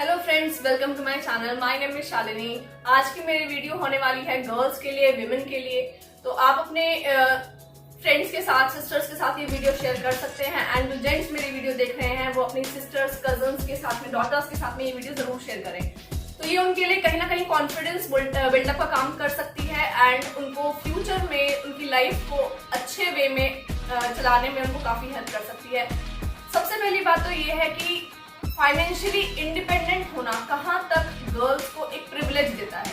Hello friends, welcome to my channel. My name is Shalini. आज की मेरी वीडियो होने वाली है गर्ल्स के लिए, विमेन के लिए। तो आप अपने फ्रेंड्स के साथ, सिस्टर्स के साथ ये वीडियो शेयर कर सकते हैं। एंड जो जेंट्स मेरी वीडियो देख रहे हैं वो अपनी सिस्टर्स, कजन्स के साथ में, डॉटर्स के साथ में ये वीडियो जरूर शेयर करें। तो ये उनके लिए कहीं ना कहीं कॉन्फिडेंस बिल्डअप का काम कर सकती है एंड उनको फ्यूचर में उनकी लाइफ को अच्छे वे में चलाने में उनको काफी हेल्प कर सकती है। सबसे पहली बात तो ये है कि फाइनेंशियली इंडिपेंडेंट होना कहाँ तक गर्ल्स को एक प्रिविलेज देता है,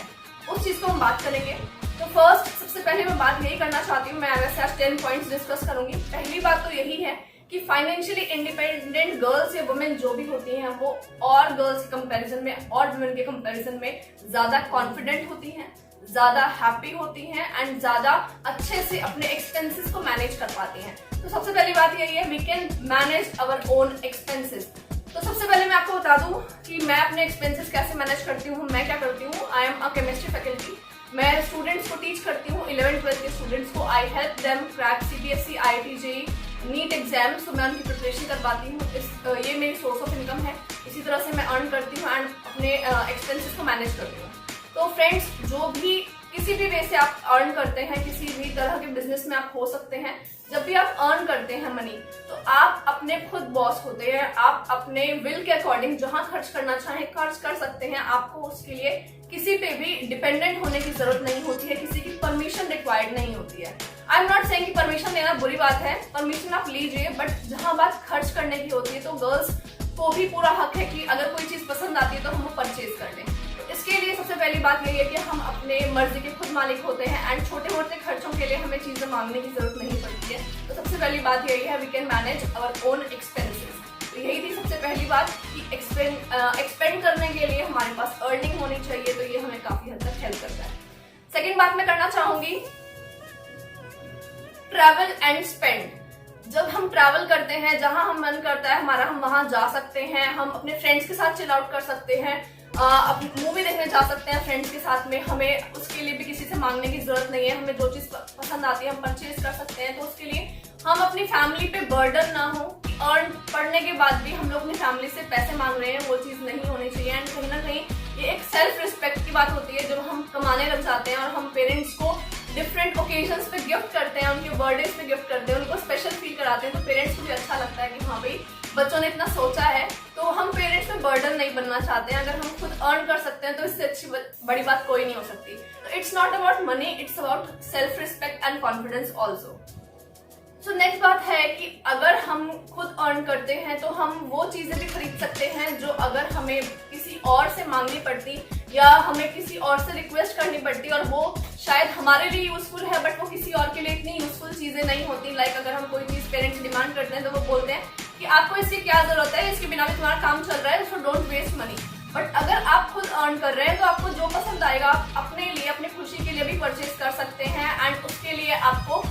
उस चीज को हम बात करेंगे। तो फर्स्ट, सबसे पहले मैं बात यही करना चाहती हूँ, मैं वैसे आज 10 पॉइंट्स डिस्कस करूंगी। पहली बात तो यही है कि फाइनेंशियली इंडिपेंडेंट गर्ल्स या वुमेन जो भी होती हैं वो और गर्ल्स के कंपैरिजन में और वुमेन के कंपैरिजन में ज्यादा कॉन्फिडेंट होती हैं, ज्यादा हैप्पी होती हैं एंड ज्यादा अच्छे से अपने एक्सपेंसेस को मैनेज कर पाती हैं। तो सबसे पहली बात यही है, we can manage our own expenses. तो सबसे पहले मैं आपको बता दूं कि मैं अपने एक्सपेंसेस कैसे मैनेज करती हूँ। मैं क्या करती हूँ, I am a chemistry faculty. मैं स्टूडेंट्स को टीच करती हूँ, 11th-12th के स्टूडेंट्स को। I help them crack CBSE, IIT, JEE, NEET exams. तो मैं उनकी प्रिपरेशन करवाती हूँ। ये मेरी सोर्स ऑफ इनकम है। इसी तरह से मैं अर्न करती हूँ एंड अपने एक्सपेंसेस को मैनेज करती हूँ। तो फ्रेंड्स, जो भी किसी भी वे से आप अर्न करते हैं, किसी भी तरह के बिजनेस में आप हो सकते हैं, जब भी आप अर्न करते हैं मनी, तो आप अपने खुद बॉस होते हैं। आप अपने विल के अकॉर्डिंग जहां खर्च करना चाहें खर्च कर सकते हैं। आपको उसके लिए किसी पे भी डिपेंडेंट होने की जरूरत नहीं होती है, किसी की परमिशन रिक्वायर्ड नहीं होती है। आई एम नॉट सेइंग कि परमिशन लेना बुरी बात है, परमिशन आप लीजिए, बट जहां बात खर्च करने की होती है तो गर्ल्स को भी पूरा हक है कि अगर कोई चीज पसंद आती है तो हम वो परचेज कर लें। इसके लिए सबसे पहली बात यही है कि हम अपने मर्जी के खुद मालिक होते हैं एंड छोटे मोटे खर्चों के लिए हमें चीजें मांगने की जरूरत नहीं पड़ती है। तो सबसे पहली बात यही है, we can manage our own expenses. तो यही थी सबसे पहली बात कि एक्सपेंड करने के लिए हमारे पास अर्निंग होनी चाहिए। तो ये हमें काफी हद तक हेल्प करता है। सेकेंड बात मैं करना चाहूंगी, ट्रैवल एंड स्पेंड। जब हम ट्रैवल करते हैं, जहां हम मन करता है हमारा, हम वहां जा सकते हैं। हम अपने फ्रेंड्स के साथ चिल आउट कर सकते हैं, अपनी मूवी देखने जा सकते हैं फ्रेंड्स के साथ में। हमें उसके लिए भी किसी से मांगने की जरूरत नहीं है। हमें जो चीज पसंद आती है हम परचेज कर सकते हैं। तो उसके लिए हम अपनी फैमिली पे बर्डन ना हो। अर्न पढ़ने के बाद भी हम लोग अपनी फैमिली से पैसे मांग रहे हैं, वो चीज नहीं होनी चाहिए। एंड कहीं ना कहीं ये एक सेल्फ रिस्पेक्ट की बात होती है। जब हम कमाने लग जाते हैं और हम पेरेंट्स को डिफरेंट ओकेजन्स पे गिफ्ट करते हैं, उनके बर्थडेज पे गिफ्ट करते हैं, उनको स्पेशल फील कराते हैं, तो पेरेंट्स को भी अच्छा लगता है कि हाँ भाई बच्चों ने इतना सोचा है। तो हम पेरेंट्स में बर्डन नहीं बनना चाहते हैं। अगर हम खुद अर्न कर सकते हैं तो इससे अच्छी बड़ी बात कोई नहीं हो सकती। तो it's not about money, it's about self respect and confidence also. So next बात है कि अगर हम खुद अर्न करते हैं तो हम वो चीजें भी खरीद सकते हैं जो अगर हमें किसी और से मांगनी पड़ती या हमें किसी और से रिक्वेस्ट करनी पड़ती और वो शायद हमारे लिए यूजफुल है बट वो किसी और के लिए इतनी यूजफुल चीजें नहीं होती। लाइक अगर हम कोई चीज पेरेंट्स डिमांड करते हैं तो वो बोलते हैं कि आपको इसकी क्या जरूरत है, इसके बिना भी तुम्हारा काम चल रहा है, so don't waste money. But अगर आप खुद अर्न कर रहे हैं तो आपको जो पसंद आएगा आप अपने लिए, अपनी खुशी के लिए भी परचेज कर सकते हैं। एंड उसके लिए आपको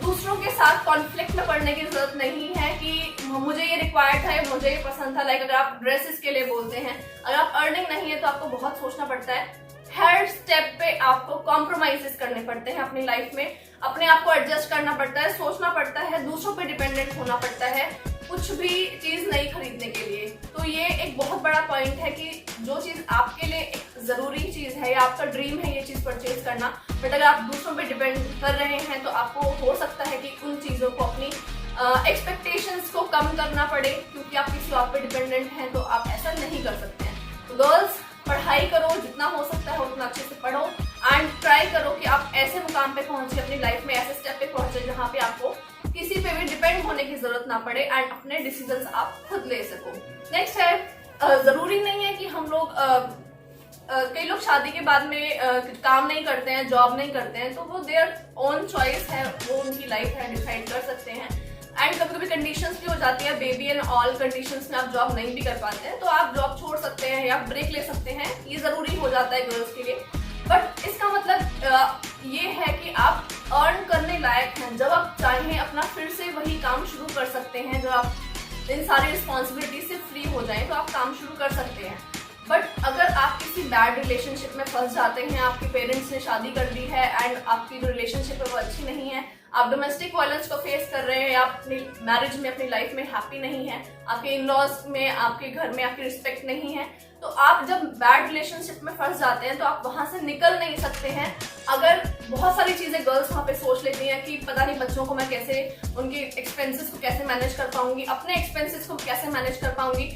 दूसरों के साथ कॉन्फ्लिक्ट में पड़ने की जरूरत नहीं है कि मुझे ये रिक्वायर्ड है, मुझे ये पसंद था। लाइक अगर आप ड्रेसेस के लिए बोलते हैं, अगर आप अर्निंग नहीं है तो आपको बहुत सोचना पड़ता है। हर स्टेप पे आपको कॉम्प्रोमाइजेस करने पड़ते हैं अपनी लाइफ में, अपने आप को एडजस्ट करना पड़ता है, सोचना पड़ता है, दूसरों पे डिपेंडेंट होना पड़ता है कुछ भी चीज नहीं खरीदने के लिए। तो ये एक बहुत बड़ा पॉइंट है कि जो चीज आपके लिए एक जरूरी चीज है या आपका ड्रीम है ये चीज परचेज करना, बट अगर आप दूसरों पे डिपेंड कर रहे हैं तो आपको हो सकता है कि उन चीजों को, अपनी एक्सपेक्टेशंस को कम करना पड़े क्योंकि आप किसी और पे डिपेंडेंट हैं। तो आप ऐसा नहीं कर सकते हैं। तो गर्ल्स, पढ़ाई करो, जितना हो सकता है उतना अच्छे से पढ़ो एंड ट्राई करो कि आप ऐसे मुकाम पे पहुंचे अपनी लाइफ में, ऐसे स्टेप पे पहुंचे जहां पे आपको किसी पे भी डिपेंड होने की जरूरत ना पड़े एंड अपने डिसीजंस आप खुद ले सको। नेक्स्ट है, जरूरी नहीं है कि हम लोग कई लोग शादी के बाद में काम नहीं करते हैं, जॉब नहीं करते हैं, तो वो देयर ओन चॉइस है, वो उनकी लाइफ है, डिसाइड कर सकते हैं। एंड कभी कभी कंडीशंस भी हो जाती है, बेबी एंड ऑल कंडीशंस में आप जॉब नहीं भी कर पाते हैं तो आप जॉब छोड़ सकते हैं या ब्रेक ले सकते हैं। ये जरूरी हो जाता है गर्ल्स के लिए। बट इसका मतलब ये है कि आप अर्न करने लायक हैं। जब आप चाहें अपना फिर से वही काम शुरू कर सकते हैं, जब आप इन सारी रिस्पॉन्सिबिलिटी से फ्री हो जाएं तो आप काम शुरू कर सकते हैं। बट अगर आप किसी बैड रिलेशनशिप में फंस जाते हैं, आपके पेरेंट्स ने शादी कर दी है एंड आपकी जो रिलेशनशिप है वो अच्छी नहीं है, आप डोमेस्टिक वायलेंस को फेस कर रहे हैं, आप अपनी मैरिज में, अपनी लाइफ में हैप्पी नहीं है, आपके इन लॉज में, आपके घर में आपकी रिस्पेक्ट नहीं है, तो आप जब बैड रिलेशनशिप में फंस जाते हैं तो आप वहां से निकल नहीं सकते हैं। अगर बहुत सारी चीजें गर्ल्स वहां पे सोच लेती हैं कि पता नहीं बच्चों को मैं कैसे, उनके एक्सपेंसेस को कैसे मैनेज कर पाऊंगी, अपने एक्सपेंसेस को कैसे मैनेज कर पाऊंगी,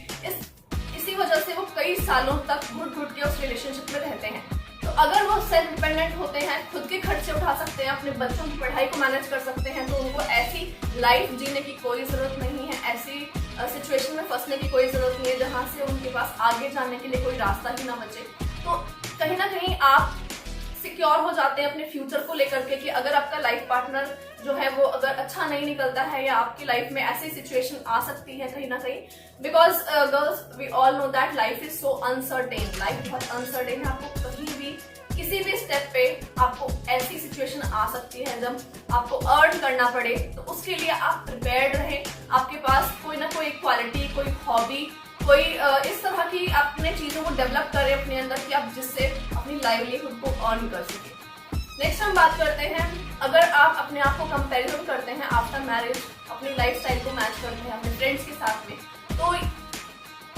इसी वजह से वो कई सालों तक घुट घुट के उस रिलेशनशिप में रहते हैं। तो अगर वो सेल्फ डिपेंडेंट होते हैं, खुद के खर्चे उठा सकते हैं, अपने बच्चों की पढ़ाई को मैनेज कर सकते हैं, तो उनको ऐसी लाइफ जीने की कोई जरूरत नहीं है, ऐसी सिचुएशन में फंसने की कोई जरूरत नहीं है जहां से उनके पास आगे जाने के लिए कोई रास्ता ही ना बचे। तो कहीं ना कहीं आप सिक्योर हो जाते हैं अपने फ्यूचर को लेकर के कि अगर आपका लाइफ पार्टनर जो है वो अगर अच्छा नहीं निकलता है या आपकी लाइफ में ऐसी सिचुएशन आ सकती है कहीं ना कहीं, because girls we all know that life is so uncertain, life बहुत अनसर्टेन है। आपको कहीं भी किसी भी स्टेप पे आपको ऐसी सिचुएशन आ सकती है जब आपको अर्न करना पड़े, तो उसके लिए आप प्रिपेयर्ड रहें, आपके पास कोई ना कोई क्वालिटी, कोई हॉबी, कोई इस तरह की अपने चीजों को डेवलप करें अपने अंदर कि आप जिससे अपनी लाइवलीहुड को अर्न कर सके। नेक्स्ट हम बात करते हैं, अगर आप अपने आप को कंपैरिजन करते हैं आफ्टर मैरिज, अपनी लाइफस्टाइल को मैच करते हैं अपने फ्रेंड्स के साथ में, तो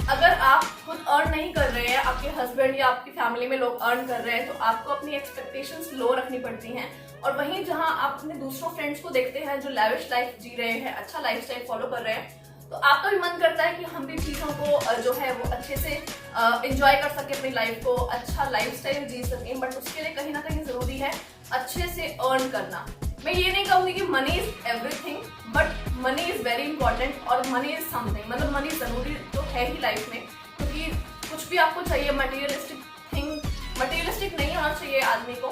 अगर आप खुद अर्न नहीं कर रहे हैं, आपके हस्बैंड या आपकी फैमिली में लोग अर्न कर रहे हैं, तो आपको अपनी एक्सपेक्टेशंस लो रखनी पड़ती हैं। और वहीं जहां आप अपने दूसरों फ्रेंड्स को देखते हैं जो लैविश लाइफ जी रहे हैं, अच्छा लाइफस्टाइल फॉलो कर रहे हैं, तो आपका भी मन करता है कि हम भी चीजों को जो है वो अच्छे से एंजॉय कर सके, अपनी लाइफ को अच्छा लाइफस्टाइल जी सके। बट उसके लिए कहीं ना कहीं जरूरी है अच्छे से अर्न करना। मैं ये नहीं कहूंगी कि money is everything, but money is very important और मनी इज समथिंग, मतलब मनी जरूरी तो है ही लाइफ में, क्योंकि कुछ भी आपको चाहिए मटेरियलिस्टिक थिंग, मटेरियलिस्टिक नहीं होना चाहिए आदमी को,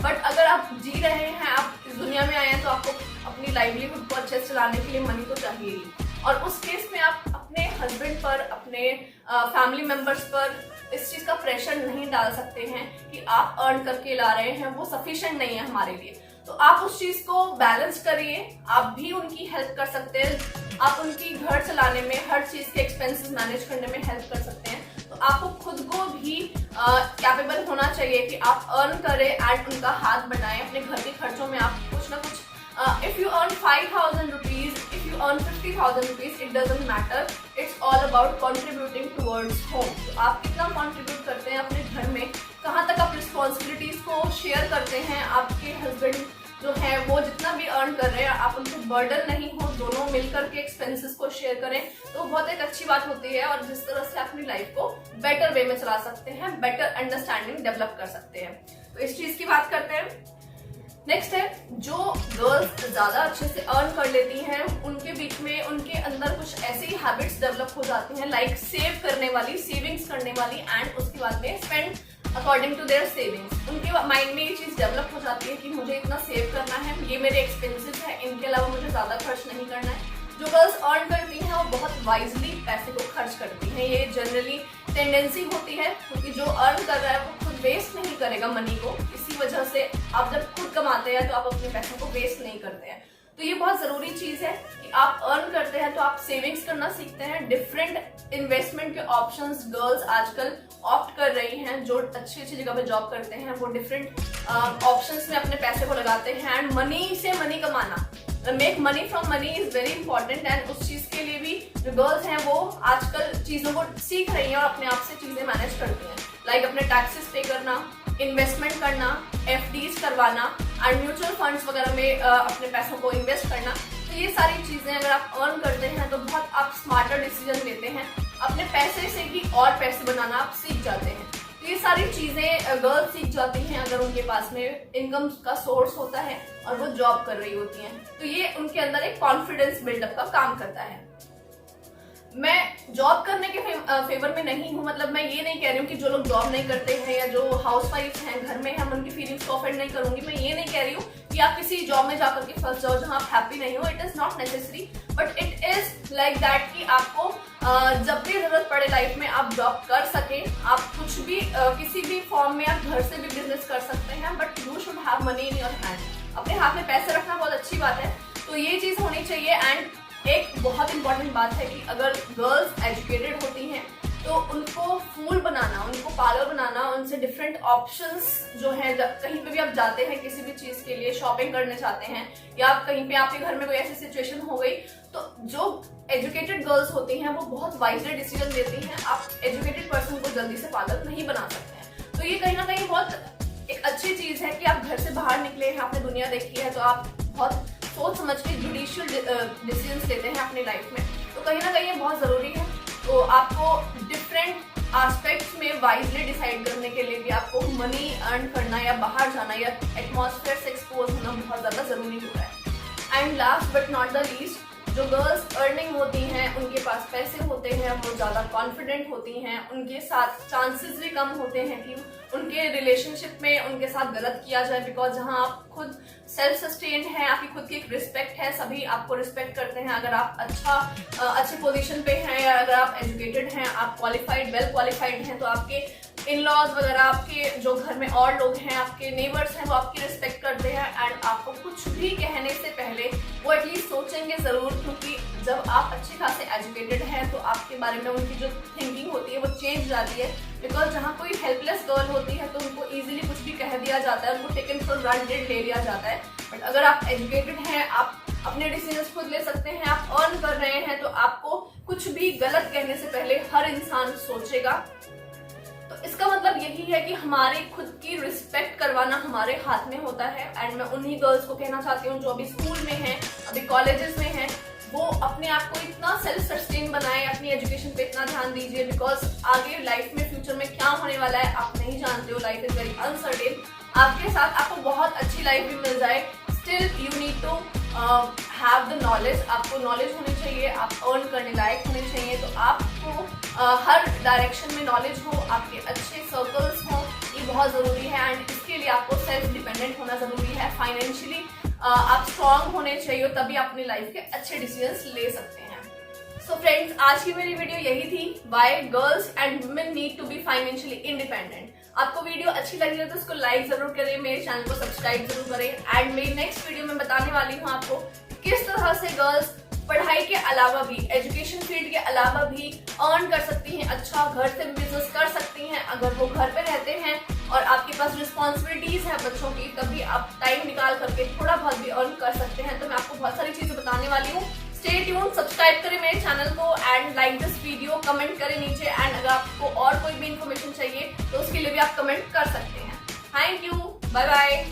बट अगर आप जी रहे हैं, आप इस दुनिया में आए हैं, तो आपको अपनी लाइवलीहुड को अच्छे से चलाने के लिए मनी तो चाहिए ही। और उस केस में आप अपने हस्बैंड पर, अपने फैमिली मेंबर्स पर इस चीज का प्रेशर नहीं डाल सकते हैं कि आप अर्न करके ला रहे हैं, वो सफिशिएंट नहीं है हमारे लिए। तो आप उस चीज को बैलेंस करिए, आप भी उनकी हेल्प कर सकते हैं, आप उनकी घर चलाने में, हर चीज के एक्सपेंसेस मैनेज करने में हेल्प कर सकते हैं। तो आपको खुद को भी कैपेबल होना चाहिए कि आप अर्न करें एंड उनका हाथ बढ़ाएं। अपने घर के खर्चों में आप कुछ ना कुछ, if you earn 5,000 rupees, if you earn 50,000 rupees, it doesn't matter. It's all about contributing towards home. तो आप कितना कंट्रीब्यूट करते हैं अपने घर में, कहाँ तक आप रिस्पॉन्सिबिलिटीज को शेयर करते हैं, आपके हस्बैंड जो है वो जितना भी अर्न कर रहे हैं आप उनको बर्डन नहीं हो, दोनों मिलकर के एक्सपेंसेस को शेयर करें, तो बहुत एक अच्छी बात होती है। और जिस तरह से अपनी लाइफ को बेटर वे में चला सकते हैं, बेटर अंडरस्टैंडिंग डेवलप कर सकते हैं, तो इस चीज की बात करते हैं। नेक्स्ट है, जो गर्ल्स ज्यादा अच्छे से अर्न कर लेती हैं उनके बीच में, उनके अंदर कुछ ऐसी हैबिट्स डेवलप हो जाती हैं, लाइक सेव करने वाली, सेविंग्स करने वाली, एंड उसके बाद में spend according to their savings. उनके माइंड में ये चीज डेवलप हो जाती है कि मुझे इतना सेव करना है, ये मेरे एक्सपेंसेस है, इनके अलावा मुझे ज्यादा खर्च नहीं करना है। जो गर्ल्स अर्न करती हैं वो बहुत वाइजली पैसे को खर्च करती हैं, ये जनरली टेंडेंसी होती है, क्योंकि जो अर्न कर रहा है वो खुद वेस्ट नहीं करेगा मनी को। इसी वजह से आप जब खुद कमाते हैं तो आप अपने पैसों को वेस्ट नहीं करते हैं। तो ये बहुत जरूरी चीज है कि आप अर्न करते हैं तो आप सेविंग्स करना सीखते हैं। डिफरेंट इन्वेस्टमेंट के ऑप्शंस गर्ल्स आजकल ऑप्ट कर रही हैं, जो अच्छी अच्छी जगह पे जॉब करते हैं वो डिफरेंट ऑप्शंस में अपने पैसे को लगाते हैं। एंड मनी से मनी कमाना, make money from money is very important. And उस चीज के लिए भी जो गर्ल्स हैं वो आजकल चीजों को सीख रही हैं और अपने आप से चीजें मैनेज करती हैं, लाइक अपने टैक्सेस पे करना, इन्वेस्टमेंट करना, एफडीज करवाना एंड म्यूचुअल फंड्स वगैरह में अपने पैसों को इन्वेस्ट करना। तो ये सारी चीजें अगर आप अर्न करते हैं तो बहुत आप स्मार्टर डिसीजन लेते हैं, अपने पैसे से ही और पैसे बनाना आप सीख जाते हैं। तो ये सारी चीजें गर्ल्स सीख जाती हैं अगर उनके पास में इनकम का सोर्स होता है और वो जॉब कर रही होती हैं, तो ये उनके अंदर एक कॉन्फिडेंस बिल्डअप का काम करता है। मैं जॉब करने के फेवर में नहीं हूँ, मतलब मैं ये नहीं कह रही हूँ कि जो लोग जॉब नहीं करते हैं या जो हाउसवाइफ हैं घर में, हम उनकी फीलिंग्स को ऑफेंड नहीं करूंगी। मैं ये नहीं कह रही हूँ कि आप किसी जॉब में जाकर के फंस जाओ जहाँ आप हैप्पी नहीं हो, it is not necessary, but it is like that कि आपको जब भी जरूरत पड़े लाइफ में आप जॉब कर सके, आप कुछ भी किसी भी फॉर्म में आप घर से भी बिजनेस कर सकते हैं, but you should have money in your hand. अपने हाथ में पैसे रखना बहुत अच्छी बात है, तो ये चीज होनी चाहिए। एंड एक बहुत इंपॉर्टेंट बात है कि अगर गर्ल्स एजुकेटेड होती हैं तो उनको फूल बनाना, बनाना, उनको पागल बनाना, उनसे डिफरेंट ऑप्शंस जो है, कहीं पे भी आप जाते हैं किसी भी चीज के लिए, शॉपिंग करने चाहते हैं या आप कहीं पे आपके घर में कोई ऐसी सिचुएशन हो गई, तो जो एजुकेटेड गर्ल्स होती हैं वो बहुत वाइजली डिसीजन देती हैं। आप एजुकेटेड पर्सन को जल्दी से पागल नहीं बना सकते हैं। तो ये कहीं ना कहीं बहुत एक अच्छी चीज है कि आप घर से बाहर निकले हैं, आपने दुनिया देखी है, तो आप बहुत सोच समझ के जुडिशियल डिसीजन लेते हैं अपनी लाइफ में। तो कहीं ना कहीं ये बहुत जरूरी है। तो आपको डिफरेंट एस्पेक्ट्स में वाइजली डिसाइड करने के लिए भी आपको मनी अर्न करना या बाहर जाना या एटमॉस्फेयर से एक्सपोज होना बहुत ज्यादा जरूरी होता है। And last but not the least, जो गर्ल्स अर्निंग होती हैं, उनके पास पैसे होते हैं, वो ज्यादा कॉन्फिडेंट होती हैं, उनके साथ चांसेस भी कम होते हैं कि उनके रिलेशनशिप में उनके साथ गलत किया जाए। बिकॉज जहां आप खुद सेल्फ सस्टेन्ड हैं, आपकी खुद की एक रिस्पेक्ट है, सभी आपको रिस्पेक्ट करते हैं। अगर आप अच्छे पोजीशन पे हैं या अगर आप एजुकेटेड हैं, आप क्वालिफाइड, वेल क्वालिफाइड हैं, तो आपके इन लॉज वगैरह, आपके जो घर में और लोग हैं, आपके नेबर्स हैं, वो आपकी रिस्पेक्ट करते हैं। एंड आपको कुछ भी कहने से पहले वो एटलीस्ट सोचेंगे जरूर, क्योंकि जब आप अच्छे खासे एजुकेटेड हैं तो आपके बारे में उनकी जो थिंकिंग होती है वो चेंज जाती है। बिकॉज जहाँ कोई हेल्पलेस गर्ल होती है तो उनको इजीली कुछ भी कह दिया जाता है, उनको टेकन फॉर ग्रांटेड ले लिया जाता है। बट अगर आप एजुकेटेड हैं, आप अपने डिसीजंस खुद ले सकते हैं, आप अर्न कर रहे हैं, तो आपको कुछ भी गलत कहने से पहले हर इंसान सोचेगा। तो इसका मतलब यही है कि हमारे खुद की रिस्पेक्ट करवाना हमारे हाथ में होता है। एंड मैं उन्हीं गर्ल्स को कहना चाहती हूँ जो अभी स्कूल में हैं, अभी कॉलेजेस में हैं, वो अपने आप को इतना सेल्फ सस्टेन बनाए, अपनी एजुकेशन पे इतना ध्यान दीजिए। बिकॉज आगे लाइफ में, फ्यूचर में क्या होने वाला है आप नहीं जानते हो। Life is very uncertain. आपके साथ आपको बहुत अच्छी लाइफ भी मिल जाए, still you need to have the knowledge. आपको नॉलेज होनी चाहिए, आप अर्न करने लायक होने चाहिए। तो आपको हर डायरेक्शन में नॉलेज हो, आपके अच्छे सर्कल्स हों, ये बहुत ज़रूरी है। एंड इसके लिए आपको सेल्फ डिपेंडेंट होना ज़रूरी है। फाइनेंशियली आप स्ट्रांग होने चाहिए, तभी अपनी लाइफ के अच्छे डिसीजंस ले सकते हैं। सो फ्रेंड्स, आज की मेरी वीडियो यही थी, why girls and women need to be financially independent. आपको वीडियो अच्छी लगी हो तो उसको लाइक जरूर करें, मेरे चैनल को सब्सक्राइब जरूर करें। एंड मेरी नेक्स्ट वीडियो में बताने वाली हूँ आपको किस तरह से गर्ल्स पढ़ाई के अलावा भी, एजुकेशन फील्ड के अलावा भी अर्न कर सकती हैं, अच्छा घर से बिजनेस कर सकती हैं। अगर वो घर पे रहते हैं और आपके पास रिस्पॉन्सिबिलिटीज है बच्चों की, तभी आप टाइम निकाल करके थोड़ा बहुत भी अर्न कर सकते हैं। तो मैं आपको बहुत सारी चीजें बताने वाली हूँ। स्टे ट्यून, सब्सक्राइब करें मेरे चैनल को and like this video, comment करें नीचे। एंड अगर आपको और कोई भी इन्फॉर्मेशन चाहिए तो उसके लिए भी आप कमेंट कर सकते हैं। Thank you, bye bye.